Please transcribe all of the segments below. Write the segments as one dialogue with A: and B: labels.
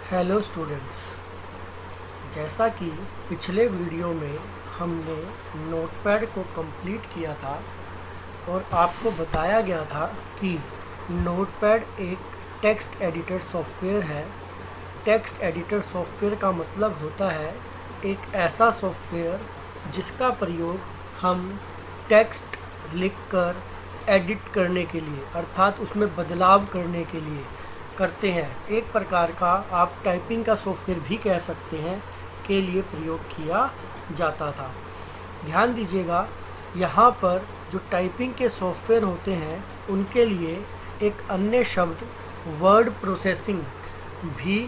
A: Hello students, जैसा कि पिछले वीडियो में हमने नोटपैड को कंप्लीट किया था और आपको बताया गया था कि नोटपैड एक टेक्स्ट एडिटर सॉफ्टवेयर है। टेक्स्ट एडिटर सॉफ्टवेयर का मतलब होता है एक ऐसा सॉफ्टवेयर जिसका प्रयोग हम टेक्स्ट लिखकर एडिट करने के लिए अर्थात उसमें बदलाव करने के लिए करते हैं। एक प्रकार का आप टाइपिंग का सॉफ्टवेयर भी कह सकते हैं के लिए प्रयोग किया जाता था। ध्यान दीजिएगा, यहाँ पर जो टाइपिंग के सॉफ्टवेयर होते हैं उनके लिए एक अन्य शब्द वर्ड प्रोसेसिंग भी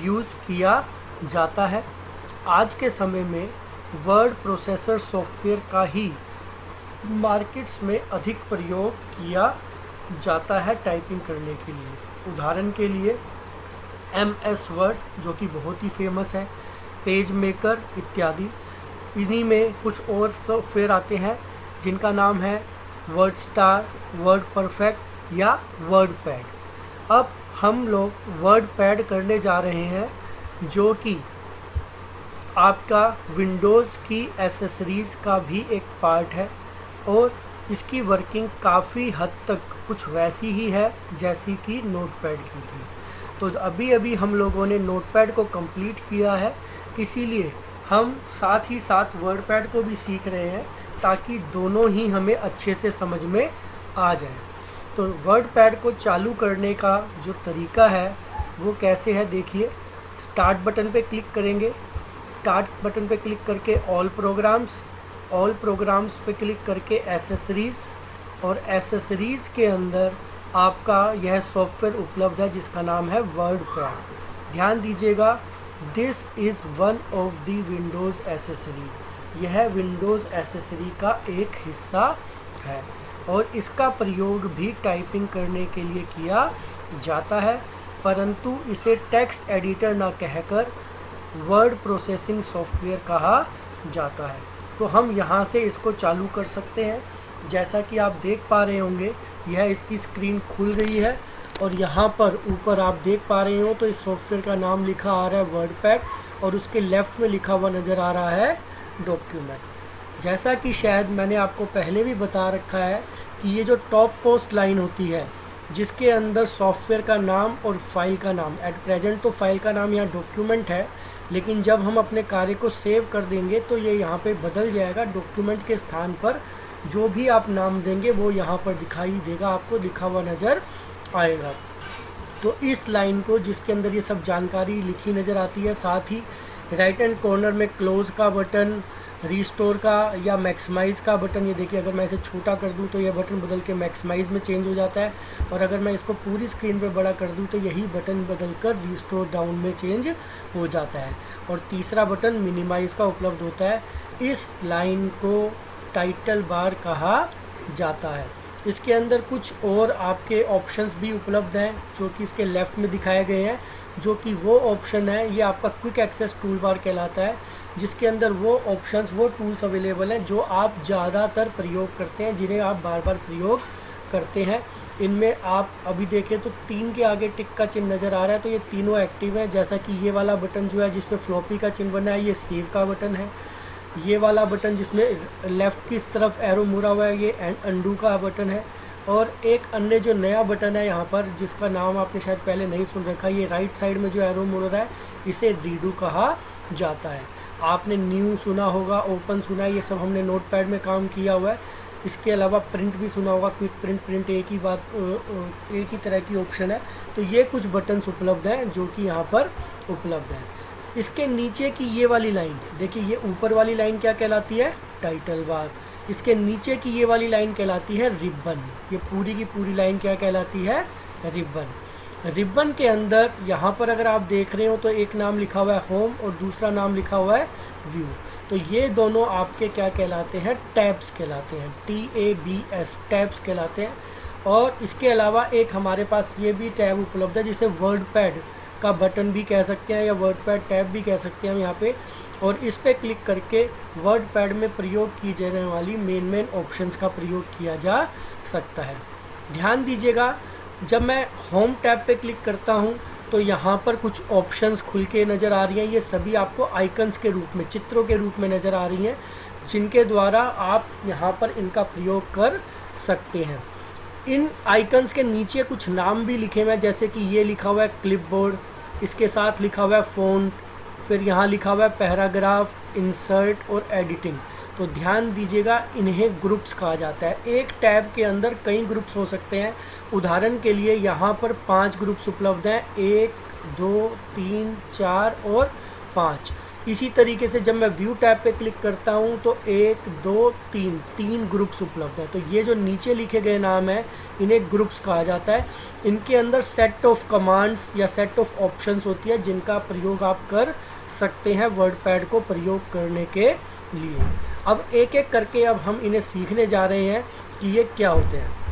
A: यूज़ किया जाता है। आज के समय में वर्ड प्रोसेसर सॉफ्टवेयर का ही मार्केट्स में अधिक प्रयोग किया जाता है टाइपिंग करने के लिए। उदाहरण के लिए MS वर्ड जो कि बहुत ही फेमस है, पेज मेकर इत्यादि। इन्हीं में कुछ और सॉफ्टवेयर आते हैं जिनका नाम है वर्ड स्टार, वर्ड परफेक्ट या वर्ड पैड। अब हम लोग वर्ड पैड करने जा रहे हैं जो कि आपका विंडोज़ की एसेसरीज़ का भी एक पार्ट है और इसकी वर्किंग काफ़ी हद तक कुछ वैसी ही है जैसी कि नोटपैड की थी। तो अभी अभी हम लोगों ने नोटपैड को कंप्लीट किया है, इसीलिए हम साथ ही साथ वर्डपैड को भी सीख रहे हैं ताकि दोनों ही हमें अच्छे से समझ में आ जाए। तो वर्डपैड को चालू करने का जो तरीका है वो कैसे है, देखिए। स्टार्ट बटन पे क्लिक करेंगे। स्टार्ट बटन पे क्लिक करके ऑल प्रोग्राम्स पे क्लिक करके एसेसरीज़, और एसेसरीज़ के अंदर आपका यह सॉफ्टवेयर उपलब्ध है जिसका नाम है वर्डपैड। ध्यान दीजिएगा, this is one of the Windows accessory. यह विंडोज़ एसेसरी का एक हिस्सा है और इसका प्रयोग भी टाइपिंग करने के लिए किया जाता है, परंतु इसे टेक्स्ट एडिटर ना कहकर वर्ड प्रोसेसिंग सॉफ्टवेयर कहा जाता है। तो हम यहाँ से इसको चालू कर सकते हैं। जैसा कि आप देख पा रहे होंगे, यह इसकी स्क्रीन खुल गई है और यहाँ पर ऊपर आप देख पा रहे हो तो इस सॉफ्टवेयर का नाम लिखा आ रहा है वर्डपैड और उसके लेफ़्ट में लिखा हुआ नज़र आ रहा है डॉक्यूमेंट। जैसा कि शायद मैंने आपको पहले भी बता रखा है कि ये जो टॉप पोस्ट लाइन होती है जिसके अंदर सॉफ्टवेयर का नाम और फाइल का नाम, एट प्रेजेंट तो फाइल का नाम यहाँ डॉक्यूमेंट है, लेकिन जब हम अपने कार्य को सेव कर देंगे तो ये यहाँ पे बदल जाएगा। डॉक्यूमेंट के स्थान पर जो भी आप नाम देंगे वो यहाँ पर दिखाई देगा, आपको लिखा हुआ नज़र आएगा। तो इस लाइन को जिसके अंदर ये सब जानकारी लिखी नज़र आती है, साथ ही राइट हैंड कॉर्नर में क्लोज़ का बटन, रीस्टोर का या मैक्सिमाइज़ का बटन, ये देखिए अगर मैं इसे छोटा कर दूं तो यह बटन बदल के मैक्सिमाइज़ में चेंज हो जाता है, और अगर मैं इसको पूरी स्क्रीन पे बड़ा कर दूं तो यही बटन बदल कर रीस्टोर डाउन में चेंज हो जाता है। और तीसरा बटन मिनिमाइज़ का उपलब्ध होता है। इस लाइन को टाइटल बार कहा जाता है। इसके अंदर कुछ और आपके ऑप्शंस भी उपलब्ध हैं जो कि इसके लेफ़्ट में दिखाए गए हैं, जो कि वो ऑप्शन है, ये आपका क्विक एक्सेस टूल बार कहलाता है, जिसके अंदर वो ऑप्शंस, वो टूल्स अवेलेबल हैं जो आप ज़्यादातर प्रयोग करते हैं, जिन्हें आप बार बार प्रयोग करते हैं। इनमें आप अभी देखें तो 3 के आगे टिक का चिन्ह नज़र आ रहा है, तो ये तीनों एक्टिव हैं। जैसा कि ये वाला बटन जो है जिसमें फ्लॉपी का चिन्ह बना है, ये सेव का बटन है। ये वाला बटन जिसमें लेफ़्ट की तरफ एरो मुड़ा हुआ है, ये अंडू का बटन है। और एक अन्य जो नया बटन है यहाँ पर, जिसका नाम आपने शायद पहले नहीं सुन रखा, ये राइट साइड में जो एरो मुड़ रहा है, इसे रीडू कहा जाता है। आपने न्यू सुना होगा, ओपन सुना है, ये सब हमने नोटपैड में काम किया हुआ है। इसके अलावा प्रिंट भी सुना होगा, क्विक प्रिंट एक ही तरह की ऑप्शन है। तो ये कुछ बटन्स उपलब्ध हैं जो कि यहाँ पर उपलब्ध हैं। इसके नीचे की ये वाली लाइन देखिए, ये ऊपर वाली लाइन क्या कहलाती है, टाइटल बार। इसके नीचे की ये वाली लाइन कहलाती है रिबन। ये पूरी की पूरी लाइन क्या कहलाती है, रिबन। रिबन के अंदर यहाँ पर अगर आप देख रहे हो तो एक नाम लिखा हुआ है होम और दूसरा नाम लिखा हुआ है व्यू। तो ये दोनों आपके क्या कहलाते हैं, टैब्स कहलाते हैं, TABS, टैब्स कहलाते हैं। और इसके अलावा एक हमारे पास ये भी टैब उपलब्ध है जिसे वर्डपैड का बटन भी कह सकते हैं या वर्डपैड टैब भी कह सकते हैं हम यहाँ पे, और इस पे क्लिक करके वर्डपैड में प्रयोग की जाने वाली मेन ऑप्शंस का प्रयोग किया जा सकता है। ध्यान दीजिएगा, जब मैं होम टैब पे क्लिक करता हूँ तो यहाँ पर कुछ ऑप्शंस खुल के नज़र आ रही हैं। ये सभी आपको आइकन्स के रूप में, चित्रों के रूप में नज़र आ रही हैं, जिनके द्वारा आप यहाँ पर इनका प्रयोग कर सकते हैं। इन आइकन्स के नीचे कुछ नाम भी लिखे हुए हैं, जैसे कि ये लिखा हुआ है क्लिपबोर्ड, इसके साथ लिखा हुआ है फ़ॉन्ट, फिर यहाँ लिखा हुआ है पैराग्राफ, इंसर्ट और एडिटिंग। तो ध्यान दीजिएगा, इन्हें ग्रुप्स कहा जाता है। एक टैब के अंदर कई ग्रुप्स हो सकते हैं। उदाहरण के लिए यहाँ पर 5 ग्रुप्स उपलब्ध हैं, 1 2 3 4 और 5। इसी तरीके से जब मैं व्यू टैब पे क्लिक करता हूँ तो 1 2 3 ग्रुप्स उपलब्ध हैं। तो ये जो नीचे लिखे गए नाम हैं, इन्हें ग्रुप्स कहा जाता है। इनके अंदर सेट ऑफ कमांड्स या सेट ऑफ ऑप्शंस होती है, जिनका प्रयोग आप कर सकते हैं वर्डपैड को प्रयोग करने के लिए। अब एक एक करके अब हम इन्हें सीखने जा रहे हैं कि ये क्या होते हैं।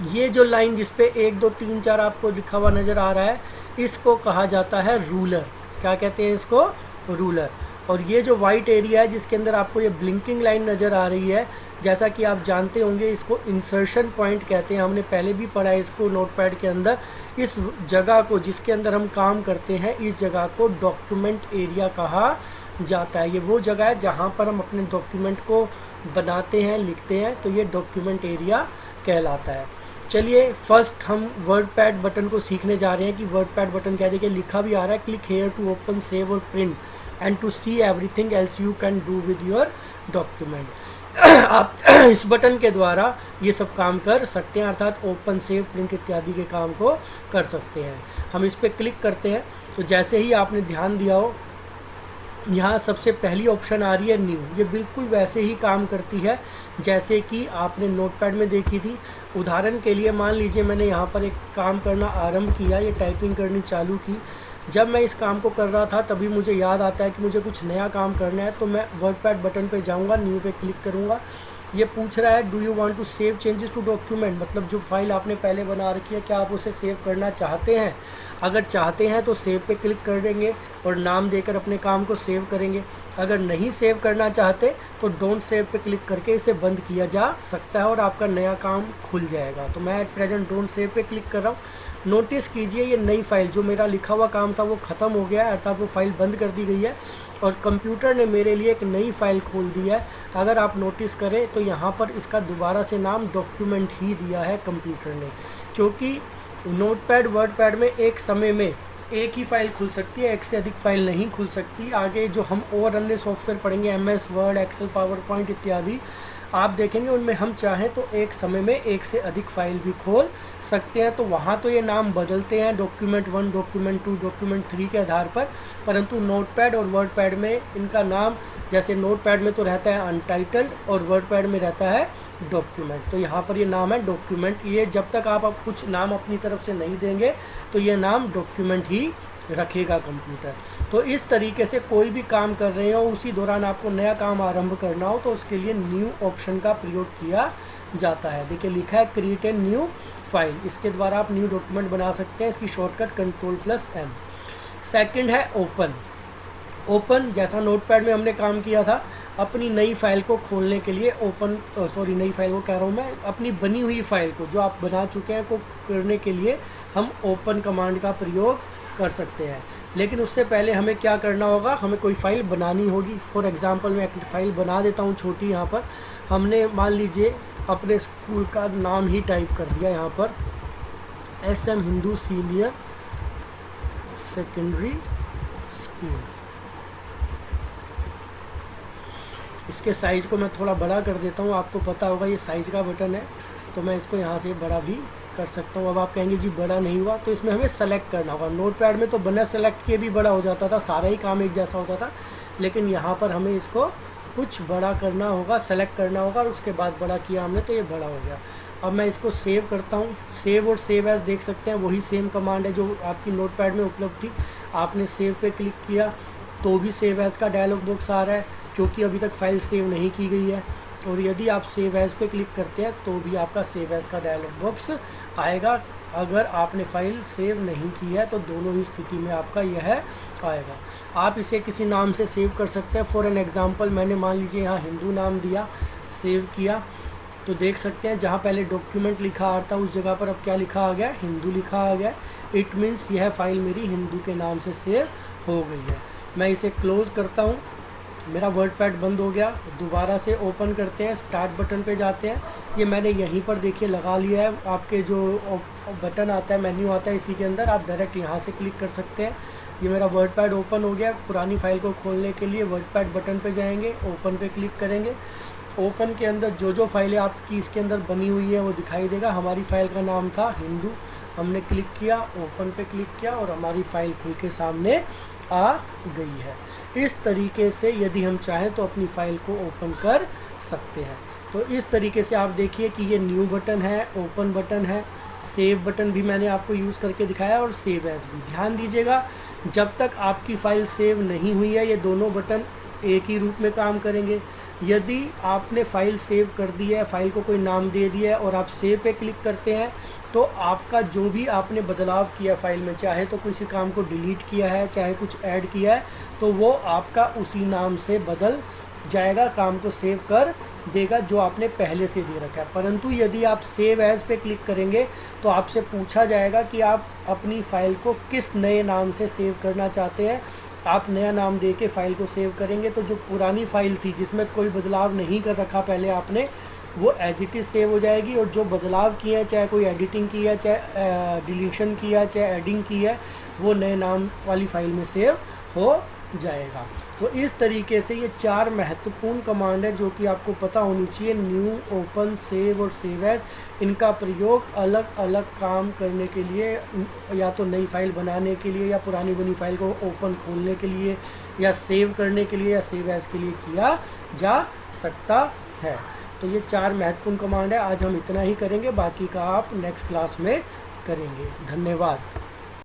A: ये जो लाइन जिस पे 1 2 3 4 आपको लिखा हुआ नज़र आ रहा है, इसको कहा जाता है रूलर। क्या कहते हैं इसको? रूलर। और ये जो वाइट एरिया है जिसके अंदर आपको ये ब्लिंकिंग लाइन नज़र आ रही है, जैसा कि आप जानते होंगे, इसको इंसर्शन पॉइंट कहते हैं। हमने पहले भी पढ़ा है इसको नोटपैड के अंदर। इस जगह को, जिसके अंदर हम काम करते हैं, इस जगह को डॉक्यूमेंट एरिया कहा जाता है। ये वो जगह है जहाँ पर हम अपने डॉक्यूमेंट को बनाते हैं, लिखते हैं, तो ये डॉक्यूमेंट एरिया कहलाता है। चलिए फर्स्ट हम वर्डपैड बटन को सीखने जा रहे हैं कि वर्डपैड बटन क्या है। देखिए लिखा भी आ रहा है, click here to open, save और print and to see everything else you can do with your document. आप इस बटन के द्वारा ये सब काम कर सकते हैं, अर्थात ओपन, सेव, प्रिंट इत्यादि के काम को कर सकते हैं। हम इस पर क्लिक करते हैं तो जैसे ही आपने ध्यान दिया हो, यहाँ सबसे पहली ऑप्शन आ रही है न्यू। ये बिल्कुल वैसे ही काम करती है जैसे कि आपने नोटपैड में देखी थी। उदाहरण के लिए मान लीजिए मैंने यहाँ पर एक काम करना आरंभ किया, ये टाइपिंग करनी चालू की। जब मैं इस काम को कर रहा था तभी मुझे याद आता है कि मुझे कुछ नया काम करना है, तो मैं वर्डपैड बटन पे जाऊँगा, न्यू पे क्लिक करूँगा। ये पूछ रहा है do you want to save changes to document, मतलब जो फाइल आपने पहले बना रखी है क्या आप उसे सेव करना चाहते हैं। अगर चाहते हैं तो सेव पे क्लिक कर देंगे और नाम देकर अपने काम को सेव करेंगे। अगर नहीं सेव करना चाहते तो डोंट सेव पे क्लिक करके इसे बंद किया जा सकता है और आपका नया काम खुल जाएगा। तो मैं एट प्रेजेंट डोंट सेव पे क्लिक कर रहा हूँ। नोटिस कीजिए ये नई फाइल, जो मेरा लिखा हुआ काम था वो ख़त्म हो गया है, अर्थात वो फाइल बंद कर दी गई है और कंप्यूटर ने मेरे लिए एक नई फ़ाइल खोल दी है। अगर आप नोटिस करें तो यहाँ पर इसका दोबारा से नाम डॉक्यूमेंट ही दिया है कंप्यूटर ने, क्योंकि नोटपैड वर्डपैड में एक समय में एक ही फ़ाइल खुल सकती है, एक से अधिक फ़ाइल नहीं खुल सकती। आगे जो हम और अन्य सॉफ्टवेयर पढ़ेंगे, MS Word, Excel, PowerPoint इत्यादि, आप देखेंगे उनमें हम चाहें तो एक समय में एक से अधिक फ़ाइल भी खोल सकते हैं। तो वहाँ तो ये नाम बदलते हैं डॉक्यूमेंट 1, डॉक्यूमेंट 2, डॉक्यूमेंट 3 के आधार पर, परंतु नोटपैड और वर्डपैड में इनका नाम, जैसे नोटपैड में तो रहता है अनटाइटल्ड और वर्डपैड में रहता है डॉक्यूमेंट। तो यहाँ पर ये नाम है डॉक्यूमेंट। ये जब तक आप कुछ नाम अपनी तरफ से नहीं देंगे तो ये नाम डॉक्यूमेंट ही रखेगा कंप्यूटर। तो इस तरीके से कोई भी काम कर रहे हो, उसी दौरान आपको नया काम आरंभ करना हो तो उसके लिए न्यू ऑप्शन का प्रयोग किया जाता है। देखिए लिखा है क्रिएट ए न्यू फाइल, इसके द्वारा आप न्यू डॉक्यूमेंट बना सकते हैं। इसकी शॉर्टकट Ctrl+M। सेकंड है ओपन। ओपन, जैसा नोटपैड में हमने काम किया था, अपनी नई फाइल को खोलने के लिए ओपन, नई फाइल को कह रहा हूँ मैं, अपनी बनी हुई फाइल को जो आप बना चुके हैं को करने के लिए हम ओपन कमांड का प्रयोग कर सकते हैं। लेकिन उससे पहले हमें क्या करना होगा, हमें कोई फ़ाइल बनानी होगी। फॉर एग्ज़ाम्पल मैं एक फ़ाइल बना देता हूँ छोटी। यहाँ पर हमने मान लीजिए अपने स्कूल का नाम ही टाइप कर दिया, यहाँ पर SM Hindu senior secondary school. इसके साइज़ को मैं थोड़ा बड़ा कर देता हूँ। आपको पता होगा ये साइज़ का बटन है, तो मैं इसको यहाँ से बड़ा भी कर सकता हूँ। अब आप कहेंगे जी बड़ा नहीं हुआ, तो इसमें हमें सेलेक्ट करना होगा। नोटपैड में तो बिना सेलेक्ट किए भी बड़ा हो जाता था, सारा ही काम एक जैसा होता था, लेकिन यहाँ पर हमें इसको कुछ बड़ा करना होगा, सेलेक्ट करना होगा और उसके बाद बड़ा किया हमने तो ये बड़ा हो गया। अब मैं इसको सेव करता हूँ। सेव और सेव एज देख सकते हैं, वही सेम कमांड है जो आपकी नोटपैड में उपलब्ध थी। आपने सेव पे क्लिक किया तो भी सेव एज का डायलॉग बॉक्स आ रहा है, क्योंकि अभी तक फाइल सेव नहीं की गई है। और यदि आप सेव एज पे क्लिक करते हैं तो भी आपका सेव एज का डायलॉग बॉक्स आएगा। अगर आपने फ़ाइल सेव नहीं की है तो दोनों ही स्थिति में आपका यह आएगा। आप इसे किसी नाम से सेव कर सकते हैं। फॉर एन एग्ज़ाम्पल मैंने मान लीजिए यहाँ हिंदू नाम दिया, सेव किया, तो देख सकते हैं जहाँ पहले डॉक्यूमेंट लिखा आ रहा था उस जगह पर अब क्या लिखा आ गया, हिंदू लिखा आ गया। इट मीन्स यह फाइल मेरी हिंदू के नाम से सेव हो गई है। मैं इसे क्लोज़ करता हूँ, मेरा वर्डपैड बंद हो गया। दोबारा से ओपन करते हैं, स्टार्ट बटन पे जाते हैं। ये मैंने यहीं पर देखिए लगा लिया है। आपके जो बटन आता है, मेन्यू आता है, इसी के अंदर आप डायरेक्ट यहाँ से क्लिक कर सकते हैं। ये मेरा वर्डपैड ओपन हो गया। पुरानी फाइल को खोलने के लिए वर्डपैड बटन पे जाएंगे, ओपन पे क्लिक करेंगे। ओपन के अंदर जो फाइलें आपकी इसके अंदर बनी हुई है वो दिखाई देगा। हमारी फ़ाइल का नाम था हिंदू, हमने क्लिक किया, ओपन पे क्लिक किया और हमारी फ़ाइल खुल के सामने आ गई है। इस तरीके से यदि हम चाहें तो अपनी फ़ाइल को ओपन कर सकते हैं। तो इस तरीके से आप देखिए कि ये न्यू बटन है, ओपन बटन है, सेव बटन भी मैंने आपको यूज़ करके दिखाया और सेव एज़ भी। ध्यान दीजिएगा, जब तक आपकी फ़ाइल सेव नहीं हुई है ये दोनों बटन एक ही रूप में काम करेंगे। यदि आपने फ़ाइल सेव कर दी है, फ़ाइल को कोई नाम दे दिया है और आप सेव पे क्लिक करते हैं तो आपका जो भी आपने बदलाव किया फ़ाइल में, चाहे तो किसी काम को डिलीट किया है, चाहे कुछ ऐड किया है, तो वो आपका उसी नाम से बदल जाएगा, काम को सेव कर देगा जो आपने पहले से दे रखा है। परंतु यदि आप सेव एज़ पे क्लिक करेंगे तो आपसे पूछा जाएगा कि आप अपनी फ़ाइल को किस नए नाम से सेव करना चाहते हैं। आप नया नाम दे के फ़ाइल को सेव करेंगे तो जो पुरानी फ़ाइल थी जिसमें कोई बदलाव नहीं कर रखा पहले आपने, वो एज इट इज़ सेव हो जाएगी। और जो बदलाव किए हैं, चाहे कोई एडिटिंग की है, चाहे डिलीशन किया है, चाहे एडिंग की है, वो नए नाम वाली फ़ाइल में सेव हो जाएगा। तो इस तरीके से ये 4 महत्वपूर्ण कमांड है जो कि आपको पता होनी चाहिए। न्यू, ओपन, सेव और सेव एज़, इनका प्रयोग अलग अलग काम करने के लिए, या तो नई फाइल बनाने के लिए, या पुरानी बनी फाइल को ओपन खोलने के लिए, या सेव करने के लिए, या सेव एज़ के लिए किया जा सकता है। तो ये 4 महत्वपूर्ण कमांड है। आज हम इतना ही करेंगे, बाकी का आप नेक्स्ट क्लास में करेंगे। धन्यवाद।